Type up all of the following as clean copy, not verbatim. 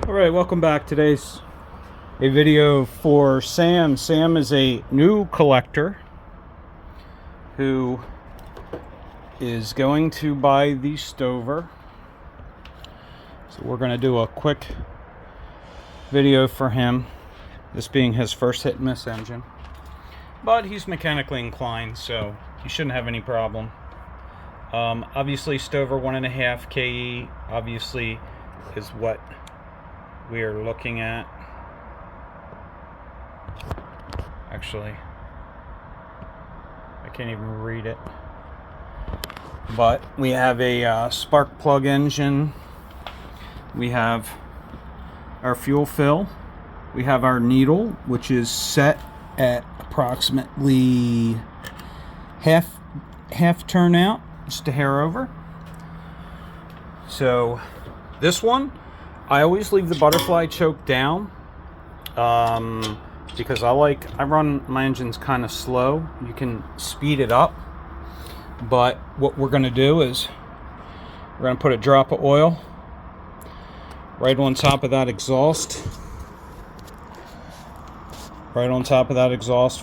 Alright, welcome back. Today's a video for Sam. Sam is a new collector who is going to buy the Stover. So we're going to do a quick video for him, this being his first hit and miss engine. But he's mechanically inclined, so he shouldn't have any problem. Obviously Stover 1.5 KE obviously is what we are looking at. Actually, I can't even read it. But we have a spark plug engine. We have our fuel fill. We have our needle, which is set at approximately half turnout, just a hair over. So this one, I always leave the butterfly choke down because I run my engines kind of slow. You can speed it up, but what we're going to do is we're going to put a drop of oil right on top of that exhaust,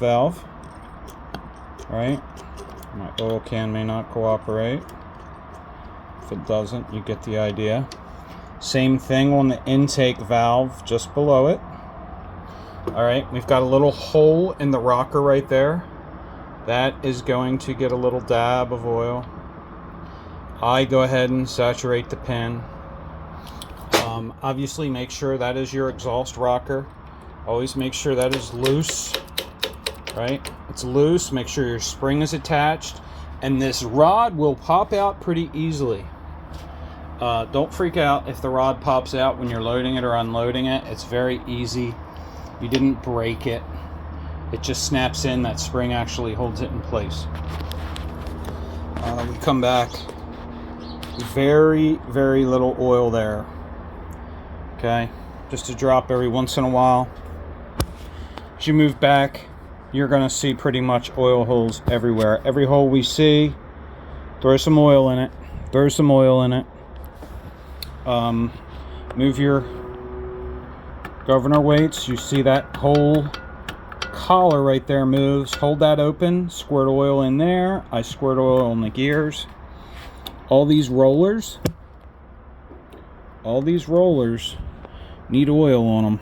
valve. Right? My oil can may not cooperate. If it doesn't, you get the idea. Same thing on the intake valve just below it. Alright, we've got a little hole in the rocker right there. That is going to get a little dab of oil. I go ahead and saturate the pin. Obviously make sure that is your exhaust rocker. Always make sure that is loose. Right? It's loose. Make sure your spring is attached. And this rod will pop out pretty easily. Don't freak out if the rod pops out when you're loading it or unloading it. It's very easy. You didn't break it. It just snaps in. That spring actually holds it in place. We come back. Very, very little oil there. Okay? Just a drop every once in a while. As you move back, you're going to see pretty much oil holes everywhere. Every hole we see, throw some oil in it. Throw some oil in it. Move your governor weights. You see that whole collar right there moves. Hold that open. Squirt oil in there. I squirt oil in the gears. All these rollers need oil on them.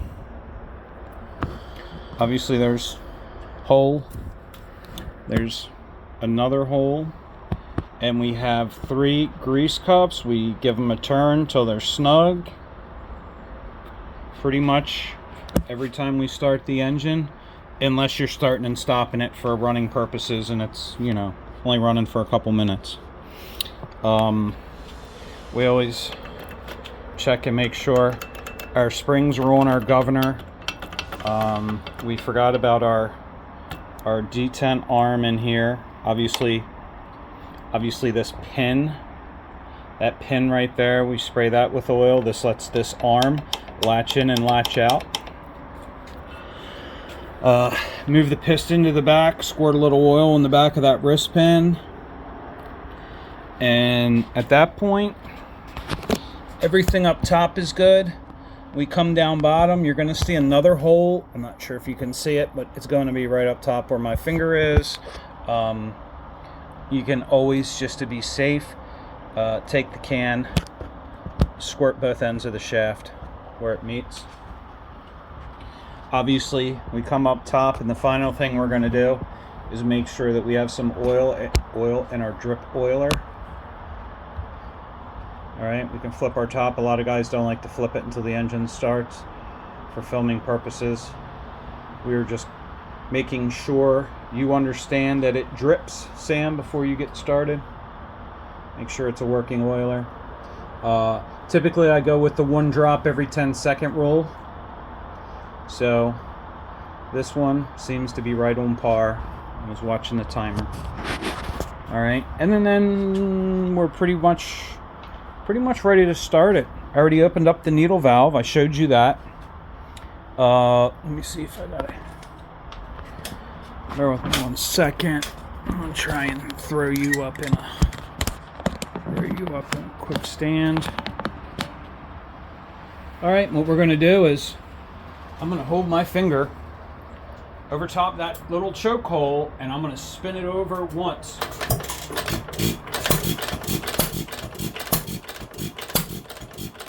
Obviously there's hole. There's another hole. And we have 3 grease cups. We give them a turn till they're snug. Pretty much every time we start the engine, unless you're starting and stopping it for running purposes and it's, only running for a couple minutes. We always check and make sure our springs are on our governor. We forgot about our detent arm in here. Obviously this pin, that pin right there, we spray that with oil. This lets this arm latch in and latch out. Move the piston to the back, squirt a little oil in the back of that wrist pin. And at that point, everything up top is good. We come down bottom, you're going to see another hole. I'm not sure if you can see it, but it's going to be right up top where my finger is. You can always, just to be safe, take the can, squirt both ends of the shaft where it meets. Obviously, we come up top, and the final thing we're going to do is make sure that we have some oil in our drip oiler. Alright, we can flip our top. A lot of guys don't like to flip it until the engine starts for filming purposes. We're just making sure you understand that it drips, Sam, before you get started. Make sure it's a working oiler. Typically I go with the 1 drop every 10-second rule. So this one seems to be right on par. I was watching the timer. Alright, and then we're pretty much ready to start it. I already opened up the needle valve. I showed you that. Let me see if I got it. Bear with me 1 second. I'm gonna try and throw you up in a quick stand. Alright, what we're going to do is I'm going to hold my finger over top that little choke hole and I'm going to spin it over once.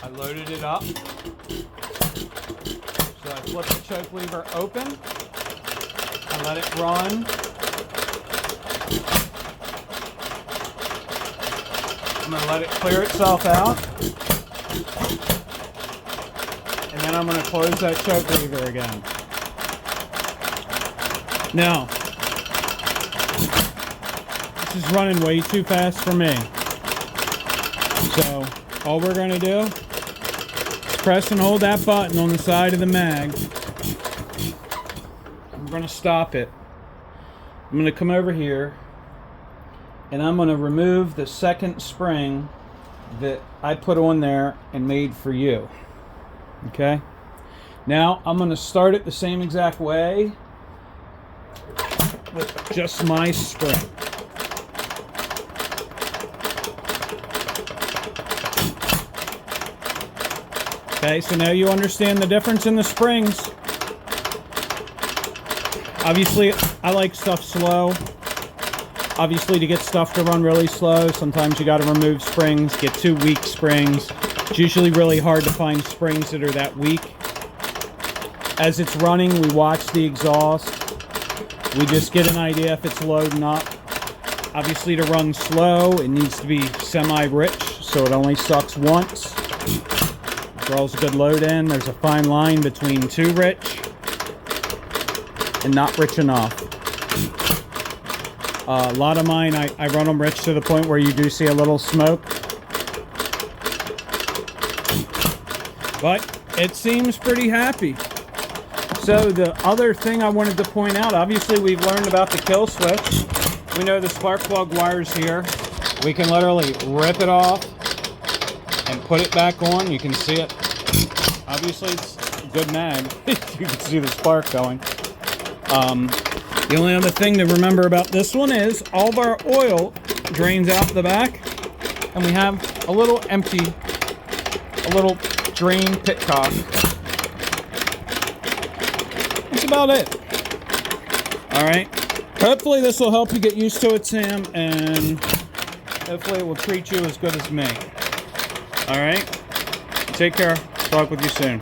I loaded it up. So I flip the choke lever open. I let it run. I'm going to let it clear itself out. And then I'm going to close that choke lever again. Now, this is running way too fast for me. So, all we're going to do is press and hold that button on the side of the mag. I'm going to stop it. I'm going to come over here and I'm going to remove the second spring that I put on there and made for you. Okay? Now, I'm going to start it the same exact way with just my spring. Okay, so now you understand the difference in the springs. Obviously, I like stuff slow. Obviously, to get stuff to run really slow, sometimes you got to remove springs, get 2 weak springs. It's usually really hard to find springs that are that weak. As it's running, we watch the exhaust. We just get an idea if it's loading up. Obviously, to run slow, it needs to be semi-rich, so it only sucks once. Draws a good load in. There's a fine line between too rich and not rich enough. A lot of mine, I run them rich to the point where you do see a little smoke. But it seems pretty happy. So the other thing I wanted to point out, obviously we've learned about the kill switch. We know the spark plug wire's here. We can literally rip it off and put it back on. You can see it. Obviously it's a good mag. You can see the spark going. The only other thing to remember about this one is all of our oil drains out the back, and we have a little empty, a little drain pitcock. That's about it. Alright. Hopefully this will help you get used to it, Sam, and hopefully it will treat you as good as me. Alright? Take care. Talk with you soon.